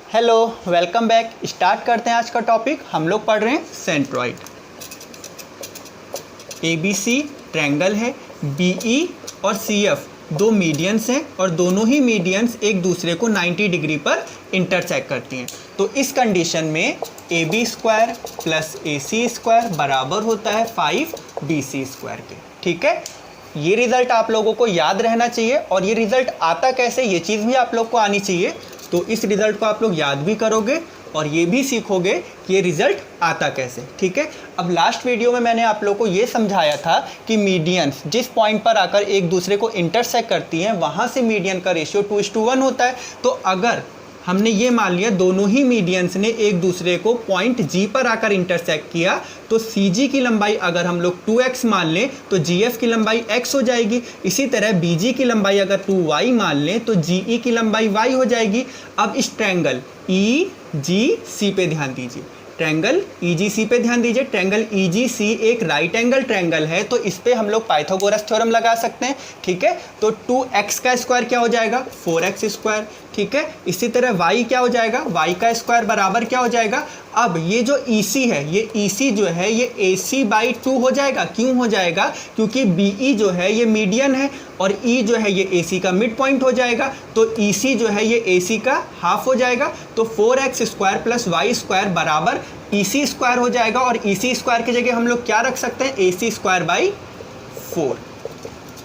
Hello, welcome back. Start करते हैं आज का टॉपिक। हम लोग पढ़ रहे हैं सेंट्रॉइड। ABC ट्रायंगल है, BE और CF दो मीडियंस हैं और दोनों ही मीडियंस एक दूसरे को 90 डिग्री पर इंटरसेक्ट करती हैं। तो इस कंडीशन में AB square plus AC square बराबर होता है 5BC स्क्वायर के। ठीक है, ये रिज़ल्ट आप लोगों को याद रहना चाहिए और ये रिज़ल्ट आता कैसे, ये चीज़ भी आप लोग को आनी चाहिए। तो इस रिज़ल्ट को आप लोग याद भी करोगे और ये भी सीखोगे कि ये रिज़ल्ट आता कैसे। ठीक है, अब लास्ट वीडियो में मैंने आप लोग को ये समझाया था कि मीडियंस जिस पॉइंट पर आकर एक दूसरे को इंटरसेक्ट करती हैं वहाँ से मीडियन का रेशियो 2:1 होता है। तो अगर हमने ये मान लिया दोनों ही मीडियंस ने एक दूसरे को पॉइंट G पर आकर इंटरसेक्ट किया, तो CG की लंबाई अगर हम लोग 2x मान लें तो GF की लंबाई x हो जाएगी। इसी तरह BG की लंबाई अगर 2y मान लें तो GE की लंबाई y हो जाएगी। अब इस ट्रायंगल EGC पे ध्यान दीजिए, ट्रायंगल EGC पे ध्यान दीजिए। ट्रायंगल EGC एक राइट एंगल ट्रायंगल है, तो इस पे हम लोग पाइथागोरस थ्योरम लगा सकते हैं। ठीक है, तो 2x का स्क्वायर क्या हो जाएगा, 4x स्क्वायर। ठीक है, इसी तरह y क्या हो जाएगा, y का स्क्वायर बराबर क्या हो जाएगा। अब ये जो EC है, ये EC जो है ये AC/2 हो जाएगा। क्यों हो जाएगा, क्योंकि BE जो है ये मीडियन है और E जो है ये AC का मिड पॉइंट हो जाएगा। तो EC जो है ये AC का हाफ हो जाएगा। तो 4x square plus y square बराबर EC स्क्वायर हो जाएगा और EC स्क्वायर की जगह हम लोग क्या रख सकते हैं, AC स्क्वायर बाई 4।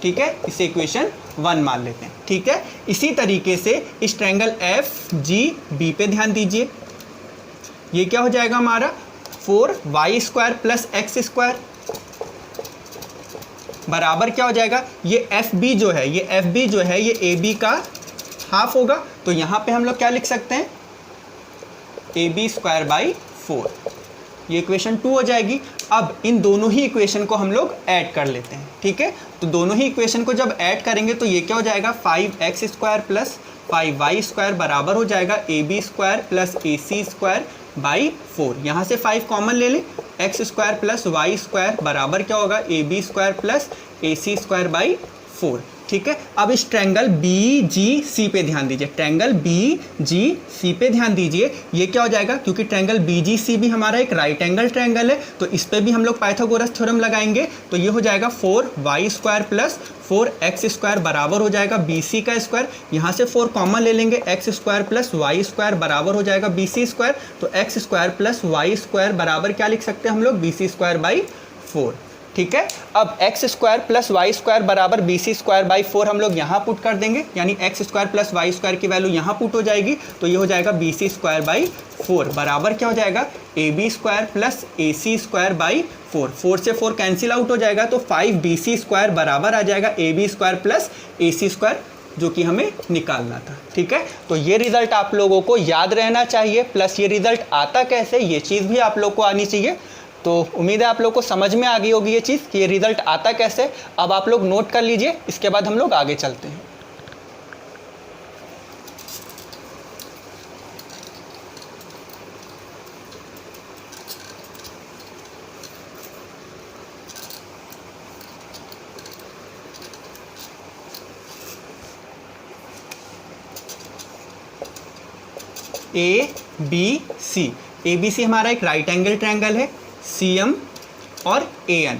ठीक है, इसे इक्वेशन 1 मान लेते हैं। ठीक है, इसी तरीके से इस ट्रायंगल FGB पे ध्यान दीजिए। ये क्या हो जाएगा हमारा 4y square plus x square बराबर क्या हो जाएगा, ये FB जो है ये AB का हाफ होगा। तो यहाँ पे हम लोग क्या लिख सकते हैं, AB स्क्वायर बाई 4। ये इक्वेशन 2 हो जाएगी। अब इन दोनों ही इक्वेशन को हम लोग ऐड कर लेते हैं। ठीक है, तो दोनों ही इक्वेशन को जब ऐड करेंगे तो ये क्या हो जाएगा 5x square plus 5y square बराबर हो जाएगा AB square plus AC square by 4। यहाँ से 5 कॉमन ले लें, x square plus y square बराबर क्या होगा AB square plus AC square by 4। ठीक है, अब इस ट्रायंगल BGC पे ध्यान दीजिए, ट्रायंगल BGC पे ध्यान दीजिए। ये क्या हो जाएगा, क्योंकि ट्रायंगल BGC भी हमारा एक राइट एंगल ट्रायंगल है, तो इस पे भी हम लोग पाइथागोरस थ्योरम लगाएंगे। तो ये हो जाएगा 4y square plus 4x square बराबर हो जाएगा BC का स्क्वायर। यहाँ से 4 कॉमन ले लेंगे, x square plus y square बराबर हो जाएगा BC स्क्वायर। तो x square plus y square बराबर क्या लिख सकते हैं हम लोग, BC स्क्वायर बाई 4। ठीक है, अब x square plus Y square बराबर BC स्क्वायर बाई 4 हम लोग यहाँ पुट कर देंगे, यानी x square plus Y square की वैल्यू यहाँ पुट हो जाएगी। तो ये हो जाएगा BC स्क्वायर बाई 4 बराबर क्या हो जाएगा AB square plus AC square by 4। 4 से 4 कैंसिल आउट हो जाएगा, तो 5BC स्क्वायर बराबर आ जाएगा AB square plus AC square, जो कि हमें निकालना था। ठीक है, तो ये रिज़ल्ट आप लोगों को याद रहना चाहिए, प्लस ये रिज़ल्ट आता कैसे ये चीज़ भी आप लोग को आनी चाहिए। तो उम्मीद है आप लोग को समझ में आ गई होगी ये चीज़ कि ये रिज़ल्ट आता कैसे। अब आप लोग नोट कर लीजिए, इसके बाद हम लोग आगे चलते हैं। ABC हमारा एक राइट एंगल ट्रायंगल है, CM और AN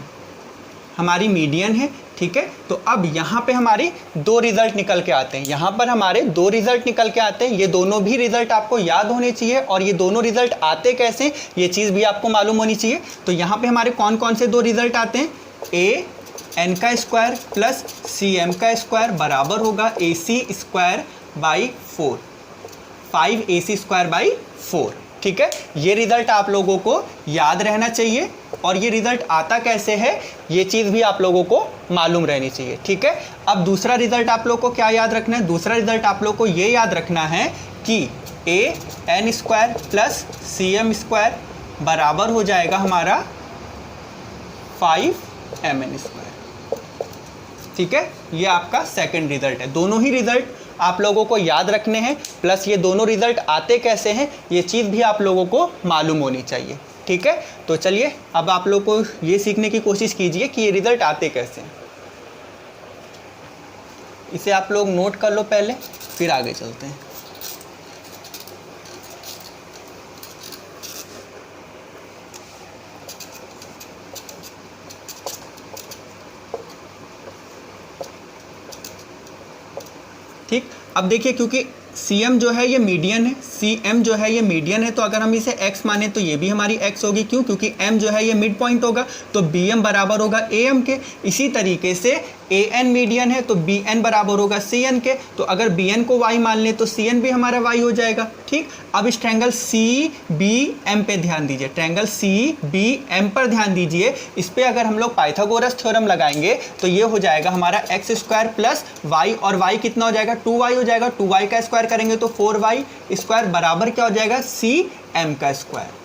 हमारी मीडियन है। ठीक है, तो अब यहाँ पे हमारे दो रिज़ल्ट निकल के आते हैं, यहाँ पर हमारे दो रिज़ल्ट निकल के आते हैं। ये दोनों भी रिज़ल्ट आपको याद होने चाहिए और ये दोनों रिज़ल्ट आते कैसे ये चीज़ भी आपको मालूम होनी चाहिए। तो यहाँ पे हमारे कौन कौन से दो रिज़ल्ट आते हैं, AN का स्क्वायर प्लस CM का स्क्वायर बराबर होगा AC square by 4, 5AC square by 4। ठीक है, ये रिज़ल्ट आप लोगों को याद रहना चाहिए और ये रिज़ल्ट आता कैसे है ये चीज़ भी आप लोगों को मालूम रहनी चाहिए। ठीक है, अब दूसरा रिज़ल्ट आप लोग को क्या याद रखना है, दूसरा रिज़ल्ट आप लोग को ये याद रखना है कि AN square plus CM square बराबर हो जाएगा हमारा 5MN स्क्वायर। ठीक है, ये आपका सेकंड रिज़ल्ट है। दोनों ही रिज़ल्ट आप लोगों को याद रखने हैं, प्लस ये दोनों रिज़ल्ट आते कैसे हैं ये चीज़ भी आप लोगों को मालूम होनी चाहिए। ठीक है, तो चलिए अब आप लोग को ये सीखने की कोशिश कीजिए कि ये रिज़ल्ट आते कैसे हैं। इसे आप लोग नोट कर लो पहले, फिर आगे चलते हैं। अब देखिए क्योंकि CM जो है ये मीडियन है, CM जो है ये मीडियन है, तो अगर हम इसे x माने तो ये भी हमारी x होगी। क्यों? क्योंकि M जो है ये मिड पॉइंट होगा, तो BM बराबर होगा AM के। इसी तरीके से AN मीडियन है तो BN बराबर होगा CN के। तो अगर BN को y मान लें तो CN भी हमारा y हो जाएगा। ठीक, अब इस ट्रायंगल CBM पे ध्यान दीजिए, ट्रायंगल CBM पर ध्यान दीजिए। इस पर अगर हम लोग पाइथागोरस थ्योरम लगाएंगे तो ये हो जाएगा हमारा x स्क्वायर प्लस y, और y कितना हो जाएगा? 2y हो जाएगा। 2y का स्क्वायर करेंगे तो 4y स्क्वायर बराबर क्या हो जाएगा? CM का स्क्वायर।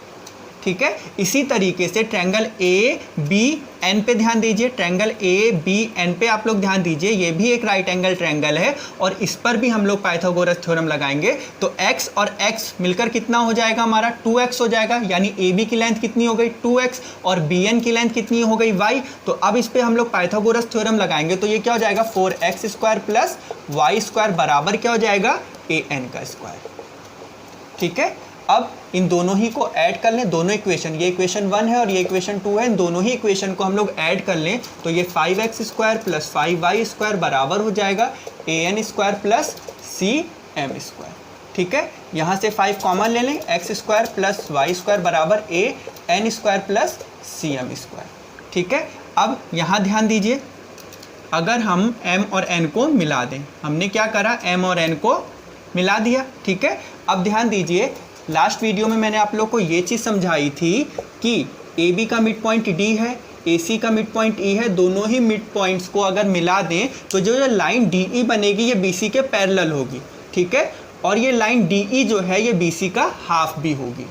ठीक है, इसी तरीके से ट्रायंगल ABN पे ध्यान दीजिए, ट्रायंगल ABN पे आप लोग ध्यान दीजिए, ये भी एक राइट एंगल ट्रायंगल है और इस पर भी हम लोग पाइथागोरस थ्योरम लगाएंगे। तो x और x मिलकर कितना हो जाएगा हमारा? 2x हो जाएगा, यानी AB की लेंथ कितनी हो गई? 2x, और BN की लेंथ कितनी हो गई? y। तो अब इस पर हम लोग पाइथागोरस थ्योरम लगाएंगे तो ये क्या हो जाएगा? 4x square plus y square बराबर क्या हो जाएगा? AN का स्क्वायर। ठीक है, अब इन दोनों ही को ऐड कर लें, दोनों इक्वेशन, ये इक्वेशन 1 है और ये इक्वेशन 2 है, इन दोनों ही इक्वेशन को हम लोग ऐड कर लें तो ये 5x square plus 5y square बराबर हो जाएगा AN square plus CM square. ठीक है, यहाँ से 5 कॉमन ले लें, x square plus y square बराबर AN square plus CM square. ठीक है, अब यहाँ ध्यान दीजिए, अगर हम m और n को मिला दें, हमने क्या करा? m और n को मिला दिया। ठीक है, अब ध्यान दीजिए, लास्ट वीडियो में मैंने आप लोग को ये चीज़ समझाई थी कि AB का मिड पॉइंट D है, AC का मिड पॉइंट E है, दोनों ही मिड पॉइंट्स को अगर मिला दें तो जो लाइन DE बनेगी ये BC के पैरेलल होगी। ठीक है, और ये लाइन DE जो है ये BC का हाफ भी होगी।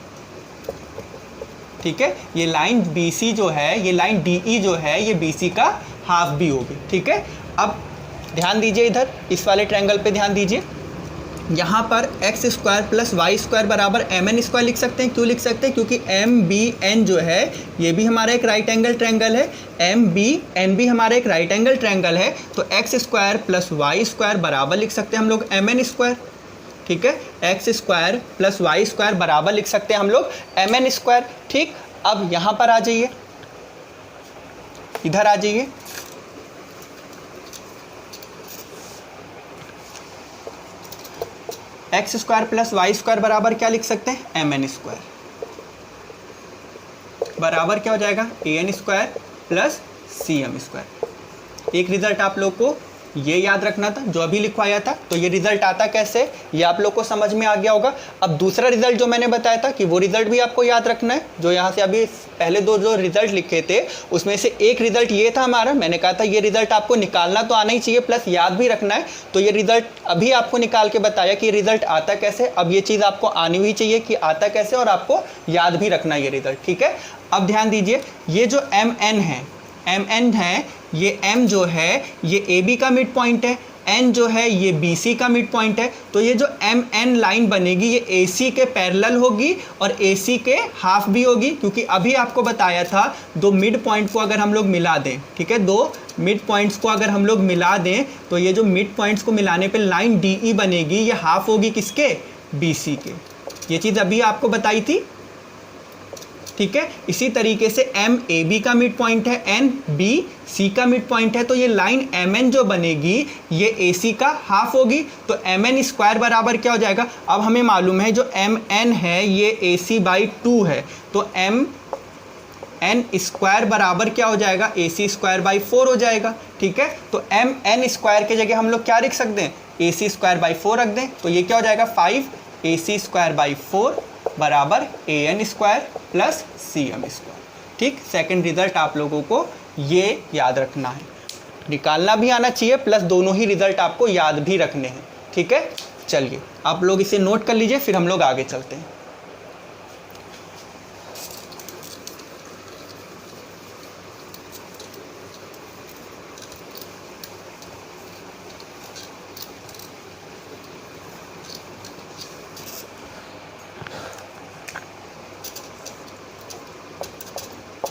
ठीक है, ये लाइन BC जो है, ये लाइन DE जो है ये BC का हाफ भी होगी। ठीक है, अब ध्यान दीजिए, इधर इस वाले ट्रायंगल पे ध्यान दीजिए, यहाँ पर x square plus Y square बराबर mn स्क्वायर लिख सकते हैं। क्यों लिख सकते हैं? क्योंकि MBN जो है ये भी हमारा एक राइट एंगल ट्रायंगल है, MBN भी हमारा एक राइट एंगल ट्रायंगल है, तो x square plus Y square बराबर लिख सकते हैं हम लोग mn स्क्वायर। ठीक है, x square plus Y square बराबर लिख सकते हैं हम लोग mn स्क्वायर। ठीक, अब यहाँ पर आ जाइए, इधर आ जाइए, X square plus Y square बराबर क्या लिख सकते हैं? mn स्क्वायर बराबर क्या हो जाएगा? AN square plus CM square. एक रिजल्ट आप लोग को ये याद रखना था जो अभी लिखवाया था, तो ये रिजल्ट आता कैसे ये आप लोग को समझ में आ गया होगा। अब दूसरा रिजल्ट जो मैंने बताया था कि वो रिजल्ट भी आपको याद रखना है, जो यहाँ से अभी पहले दो जो रिजल्ट लिखे थे उसमें से एक रिजल्ट ये था हमारा, मैंने कहा था ये रिजल्ट आपको निकालना तो आना ही चाहिए प्लस याद भी रखना है। तो ये रिजल्ट अभी आपको निकाल के बताया कि रिजल्ट आता कैसे। अब ये चीज़ आपको आनी हुई चाहिए कि आता कैसे और आपको याद भी रखना है ये रिजल्ट। ठीक है, अब ध्यान दीजिए, ये जो MN है, ये M जो है ये AB का मिड पॉइंट है, N जो है ये BC का मिड पॉइंट है। तो ये जो MN लाइन बनेगी ये AC के पैरेलल होगी और AC के हाफ भी होगी, क्योंकि अभी आपको बताया था दो मिड पॉइंट को अगर हम लोग मिला दें, ठीक है, दो मिड पॉइंट्स को अगर हम लोग मिला दें तो ये जो मिड पॉइंट्स को मिलाने पे लाइन DE बनेगी, ये हाफ होगी किसके? BC के। ये चीज़ अभी आपको बताई थी। ठीक है, इसी तरीके से MAB का मिड पॉइंट है, NBC का मिड पॉइंट है, तो ये लाइन MN जो बनेगी ये AC का हाफ होगी। तो MN स्क्वायर बराबर क्या हो जाएगा? अब हमें मालूम है जो MN है ये AC/2 है, तो MN स्क्वायर बराबर क्या हो जाएगा? AC स्क्वायर बाई 4 हो जाएगा। ठीक है, तो MN स्क्वायर की जगह हम लोग क्या लिख सकते हैं? AC स्क्वायर बाई 4 रख दें, तो ये क्या हो जाएगा? 5AC स्क्वायर बाई 4 बराबर AN square plus CM square. ठीक, सेकंड रिजल्ट आप लोगों को ये याद रखना है, निकालना भी आना चाहिए प्लस दोनों ही रिजल्ट आपको याद भी रखने हैं। ठीक है, चलिए आप लोग इसे नोट कर लीजिए, फिर हम लोग आगे चलते हैं।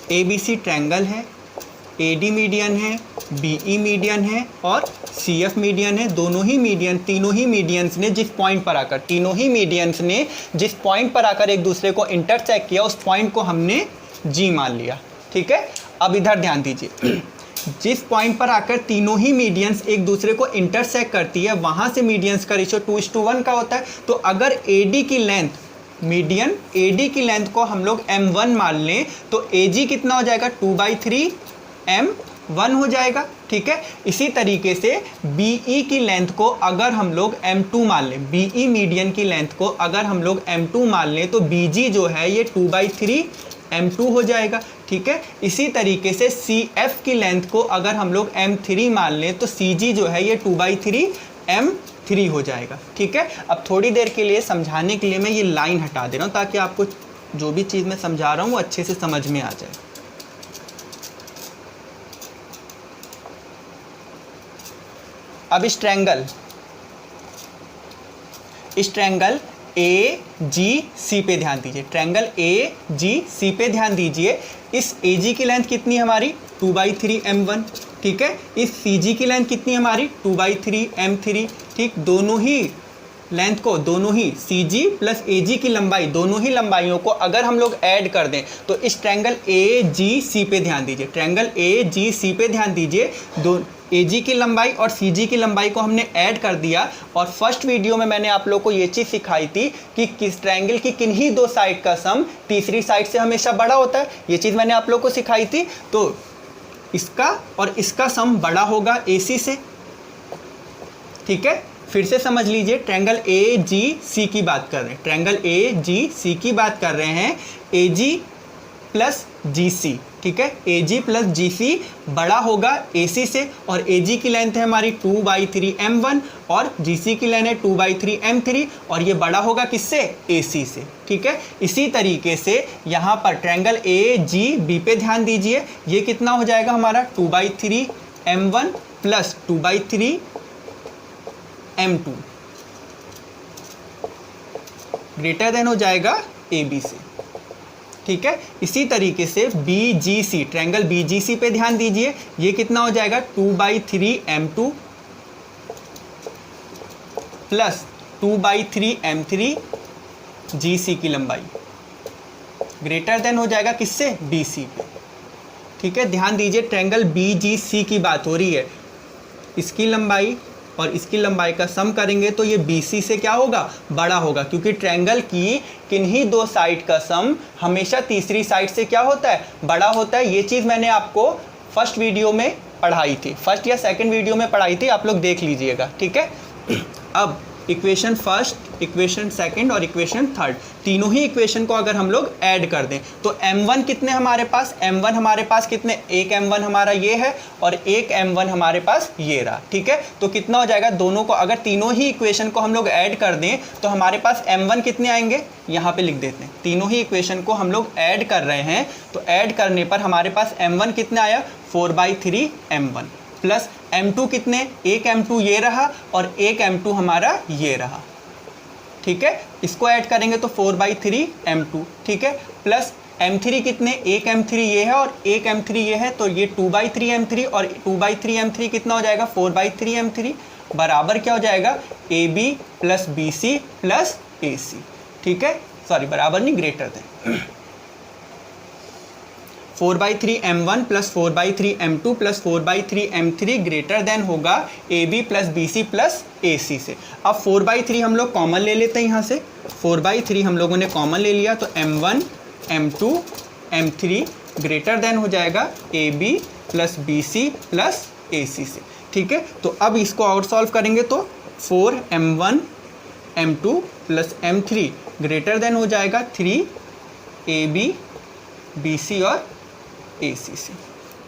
ABC ट्रायंगल है, AD मीडियन है, BE मीडियन है और CF मीडियन है। दोनों ही मीडियन, तीनों ही मीडियंस ने जिस पॉइंट पर आकर, तीनों ही मीडियंस ने जिस पॉइंट पर आकर एक दूसरे को इंटरसेक्ट किया उस पॉइंट को हमने G मान लिया। ठीक है, अब इधर ध्यान दीजिए, जिस पॉइंट पर आकर तीनों ही मीडियंस एक दूसरे को इंटरसेक्ट करती है वहाँ से मीडियंस का रेशियो 2:1 का होता है। तो अगर AD की लेंथ, मीडियन AD की लेंथ को हम लोग M1 मान लें तो AG कितना हो जाएगा, 2/3 M1 हो जाएगा। ठीक है, इसी तरीके से BE की लेंथ को अगर हम लोग M2 मान लें, BE मीडियन की लेंथ को अगर हम लोग M2 मान लें तो BG जो है ये 2/3 M2 हो जाएगा। ठीक है, इसी तरीके से CF की लेंथ को अगर हम लोग M3 मान लें तो CG जो है ये 2/3 M3 हो जाएगा। ठीक है, अब थोड़ी देर के लिए समझाने के लिए मैं ये लाइन हटा दे रहा हूँ ताकि आपको जो भी चीज़ मैं समझा रहा हूँ वो अच्छे से समझ में आ जाए। अब इस ट्रायंगल AGC पे ध्यान दीजिए, ट्रायंगल AGC पे ध्यान दीजिए। इस AG की लेंथ कितनी है हमारी, 2/3 M1। ठीक है, इस CG की लेंथ कितनी है हमारी, 2/3 M3। ठीक, दोनों ही लेंथ को, दोनों ही CG प्लस AG की लंबाई, दोनों ही लंबाइयों को अगर हम लोग ऐड कर दें तो इस ट्रायंगल AGC पे ध्यान दीजिए, ट्रायंगल AGC पे ध्यान दीजिए। दो AG की लंबाई और CG की लंबाई को हमने ऐड कर दिया। और फर्स्ट वीडियो में मैंने आप लोग को ये चीज़ सिखाई थी कि किस ट्रायंगल की किन्हीं दो साइड का सम तीसरी साइड से हमेशा बड़ा होता है, ये चीज़ मैंने आप लोग को सिखाई थी। तो इसका और इसका सम बड़ा होगा AC से। ठीक है, फिर से समझ लीजिए, ट्रायंगल AGC की बात कर रहे हैं, ट्रायंगल AGC की बात कर रहे हैं, AG प्लस GC। ठीक है, AG प्लस GC बड़ा होगा AC से, और AG की लेंथ है हमारी 2/3 M1 और GC की लेंथ है 2/3 M3, और ये बड़ा होगा किससे, AC से। ठीक है, इसी तरीके से यहाँ पर ट्रायंगल AGB पे ध्यान दीजिए, ये कितना हो जाएगा हमारा, 2/3 M1 plus 2/3 M2 greater than हो जाएगा AB से। ठीक है, इसी तरीके से BGC, ट्रायंगल BGC पे ध्यान दीजिए, ये कितना हो जाएगा, 2/3 M2 प्लस 2/3 M3 GC की लंबाई ग्रेटर देन हो जाएगा किससे, BC पे। ठीक है, ध्यान दीजिए, ट्रायंगल BGC की बात हो रही है, इसकी लंबाई और इसकी लंबाई का सम करेंगे तो ये BC से क्या होगा, बड़ा होगा, क्योंकि ट्रायंगल की किन्हीं दो साइड का सम हमेशा तीसरी साइड से क्या होता है, बड़ा होता है। ये चीज़ मैंने आपको फर्स्ट वीडियो में पढ़ाई थी, फर्स्ट या सेकंड वीडियो में पढ़ाई थी, आप लोग देख लीजिएगा। ठीक है, अब इक्वेशन फर्स्ट, इक्वेशन सेकंड और इक्वेशन थर्ड, तीनों ही इक्वेशन को अगर हम लोग ऐड कर दें तो M1 कितने हमारे पास, M1 हमारे पास कितने, एक M1 हमारा ये है और एक M1 हमारे पास ये रहा। ठीक है, तो कितना हो जाएगा, दोनों को अगर तीनों ही इक्वेशन को हम लोग ऐड कर दें तो हमारे पास M1 कितने आएंगे, यहाँ पे लिख देते हैं, तीनों ही इक्वेशन को हम लोग ऐड कर रहे हैं तो ऐड करने पर हमारे पास M1 कितना आया, 4/3 M1 प्लस M2 कितने, एक M2 ये रहा और एक M2 हमारा ये रहा। ठीक है, इसको ऐड करेंगे तो 4/3 M2। ठीक है, प्लस M3 कितने, एक M3 ये है और एक M3 ये है, तो ये 2/3 M3 और 2/3 M3 कितना हो जाएगा, 4/3 M3 बराबर क्या हो जाएगा, AB plus BC plus AC। ठीक है, सॉरी बराबर नहीं, greater than 4/3 M1 plus 4/3 M2 plus 4/3 M3 greater than होगा AB plus BC plus AC से। अब 4/3 हम लोग कॉमन ले लेते हैं, यहाँ से 4/3 हम लोगों ने कॉमन ले लिया तो M1 M2 M3 greater than हो जाएगा AB plus BC plus AC से। ठीक है, तो अब इसको और सॉल्व करेंगे तो 4M1 M2 plus M3 greater than हो जाएगा 3AB BC और AC से।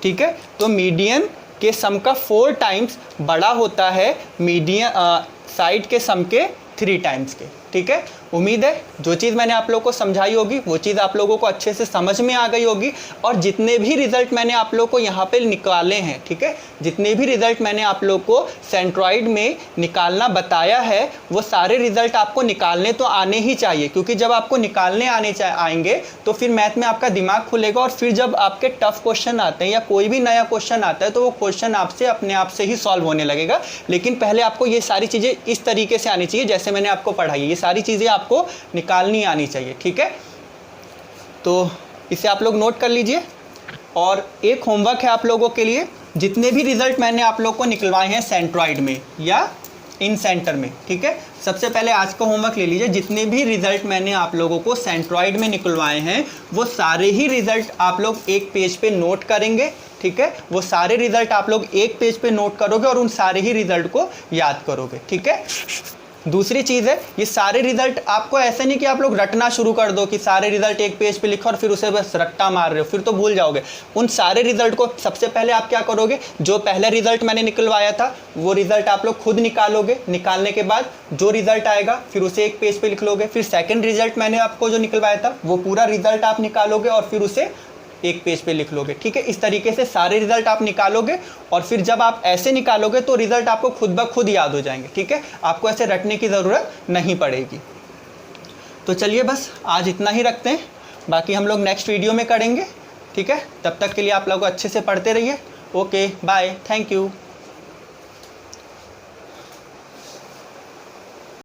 ठीक है, तो मीडियन के सम का 4 टाइम्स बड़ा होता है मीडियन साइड के सम के 3 टाइम्स के। ठीक है, उम्मीद है जो चीज़ मैंने आप लोगों को समझाई होगी वो चीज़ आप लोगों को अच्छे से समझ में आ गई होगी। और जितने भी रिजल्ट मैंने आप लोगों को यहाँ पे निकाले हैं, ठीक है, जितने भी रिजल्ट मैंने आप लोगों को सेंट्रॉइड में निकालना बताया है वो सारे रिजल्ट आपको निकालने तो आने ही चाहिए, क्योंकि जब आपको निकालने आएंगे तो फिर मैथ में आपका दिमाग खुलेगा और फिर जब आपके टफ क्वेश्चन आते हैं या कोई भी नया क्वेश्चन आता है तो वो क्वेश्चन आपसे अपने आप से ही सॉल्व होने लगेगा। लेकिन पहले आपको ये सारी चीज़ें इस तरीके से आनी चाहिए जैसे मैंने आपको पढ़ाई है, ये सारी चीज़ें आपको निकालनी आनी चाहिए। ठीक है, तो इसे आप लोग नोट कर लीजिए। और एक होमवर्क है आप लोगों के लिए, जितने भी रिजल्ट मैंने आप लोग को निकलवाए हैं सेंट्रॉइड में या इन सेंटर में, ठीक है, सबसे पहले आज का होमवर्क ले लीजिए। जितने भी रिजल्ट मैंने आप लोगों को सेंट्रॉइड में निकलवाए हैं वो सारे ही रिजल्ट आप लोग एक पेज पे नोट करेंगे, ठीक है, वो सारे रिजल्ट आप लोग एक पेज पे नोट करोगे और उन सारे ही रिजल्ट को याद करोगे, ठीक है। दूसरी चीज़ है, ये सारे रिजल्ट आपको ऐसे नहीं कि आप लोग रटना शुरू कर दो कि सारे रिजल्ट एक पेज पे लिखो और फिर उसे बस रट्टा मार रहे हो, फिर तो भूल जाओगे। उन सारे रिजल्ट को सबसे पहले आप क्या करोगे, जो पहला रिजल्ट मैंने निकलवाया था वो रिजल्ट आप लोग खुद निकालोगे, निकालने के बाद जो रिजल्ट आएगा फिर उसे एक पेज पे लिख लोगे। फिर सेकंड रिजल्ट मैंने आपको जो निकलवाया था वो पूरा रिजल्ट आप निकालोगे और फिर उसे एक पेज पे लिख लोगे, ठीक है। इस तरीके से सारे रिजल्ट आप निकालोगे और फिर जब आप ऐसे निकालोगे तो रिजल्ट आपको खुद ब खुद याद हो जाएंगे, ठीक है, आपको ऐसे रटने की ज़रूरत नहीं पड़ेगी। तो चलिए बस आज इतना ही रखते हैं, बाकी हम लोग नेक्स्ट वीडियो में करेंगे, ठीक है। तब तक के लिए आप लोग अच्छे से पढ़ते रहिए। Okay bye, thank you.